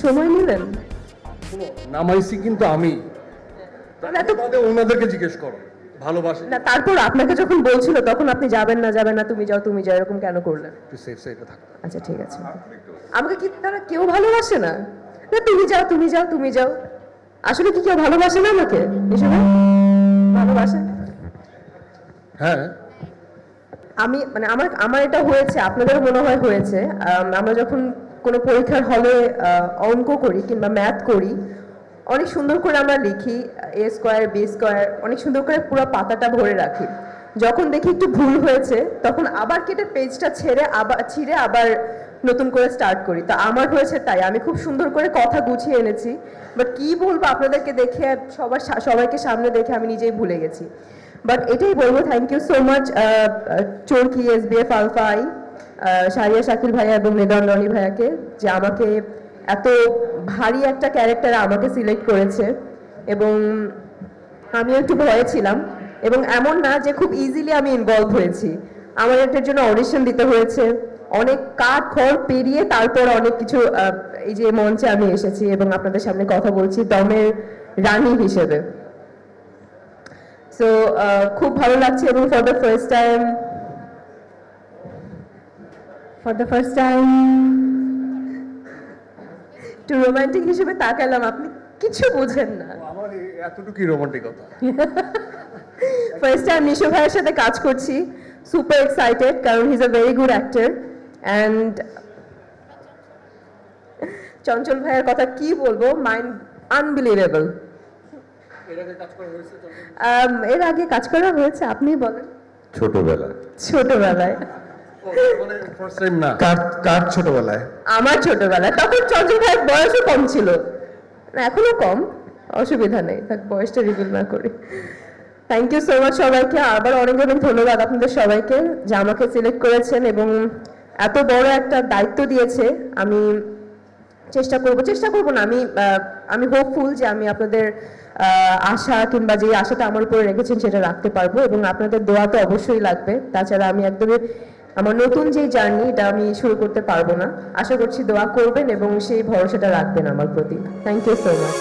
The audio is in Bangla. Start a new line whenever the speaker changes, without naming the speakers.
সময় নিলেন?
নামাইছি কিন্তু আমি, ওনাদেরকে জিজ্ঞেস করো ভালোবাসে
না, তারপর আপনাকে যখন বলছিল তখন আপনি যাবেন না যাবেন না, তুমি যাও তুমি যাও, এরকম কেন করলেন?
একটু সেফ সাইডে থাকো।
আচ্ছা ঠিক আছে। আমাকে কি তারা কেউ ভালোবাসে না? না তুমি যাও তুমি যাও তুমি যাও, আসলে কি কেউ ভালোবাসে না আমাকে? এসবে ভালোবাসে।
হ্যাঁ,
আমি মানে আমার এটা হয়েছে, আপনাদেরও মনে হয় হয়েছে। আমরা যখন কোনো পরীক্ষার হলে অঙ্ক করি কিংবা ম্যাথ করি, অনেক সুন্দর করে আমরা লিখি এ স্কোয়ার বি স্কোয়ার, অনেক সুন্দর করে পুরো পাতাটা ভরে রাখি। যখন দেখি একটু ভুল হয়েছে তখন আবার কেটে পেজটা ছিঁড়ে আবার নতুন করে স্টার্ট করি। তো আমার হয়েছে তাই, আমি খুব সুন্দর করে কথা গুছিয়ে এনেছি, বাট কি বলবো আপনাদেরকে দেখে, সবাইকে সামনে দেখে আমি নিজেই ভুলে গেছি। বাট এটাই বলবো, thank you so much Chorki, SBF Alfai, Sharia Shakil ভাইয়া এবং নিদান রনি ভাইয়াকে, যে আমাকে এত ভারী একটা ক্যারেক্টারে আমাকে সিলেক্ট করেছে। এবং আমিও একটু ভয়ে ছিলাম, এবং এমন না যে খুব ইজিলি আমি ইনভলভ হয়েছি। আমার এটার জন্য অডিশন দিতে হয়েছে, অনেক কাঠ খড় পেরিয়ে তারপর অনেক কিছু এই যে মঞ্চে আমি এসেছি এবং আপনাদের সামনে কথা বলছি দমের রানী হিসেবে। সো খুব ভালো লাগছে, এবং ফর দ্য ফার্স্ট টাইম একটু রোমান্টিক হিসেবে তাকালাম, আপনি কিছু বুঝেন না।
আমার এতটুকুই রোমান্টিকতা।
ফার্স্ট টাইম নিশো ভাইয়ের সাথে কাজ করছি, সুপার এক্সাইটেড, কারণ he is a very good actor. And Chanchal ভাইয়ের কথা কি বলবো, মাইন্ড আনবিলিভেবল। এর আগে কাজ করা হয়েছে, আপনি বলেন। ছোটবেলায়
ফার্স্ট টাইম না,
কার ছোটবেলায়?
আমার ছোটবেলায়, তখন চঞ্চল ভাইয়ের বয়সও কম ছিল, এখনো কম, অসুবিধা নেই, বয়সটা রিভিল না করি। থ্যাংক ইউ সো মাচ সবাইকে, আবার অনেক অনেক ধন্যবাদ আপনাদের সবাইকে যে আমাকে সিলেক্ট করেছেন এবং এত বড় একটা দায়িত্ব দিয়েছে। আমি চেষ্টা করব না, আমি হোপফুল যে আমি আপনাদের আশা কিংবা যে আশাটা আমার উপরে রেখেছেন সেটা রাখতে পারবো, এবং আপনাদের দোয়া তো অবশ্যই লাগবে। তাছাড়া আমি একদমই আমার নতুন যে জার্নি এটা আমি শুরু করতে পারবো না। আশা করছি দোয়া করবেন এবং সেই ভরসাটা রাখবেন আমার প্রতি। Thank you so much.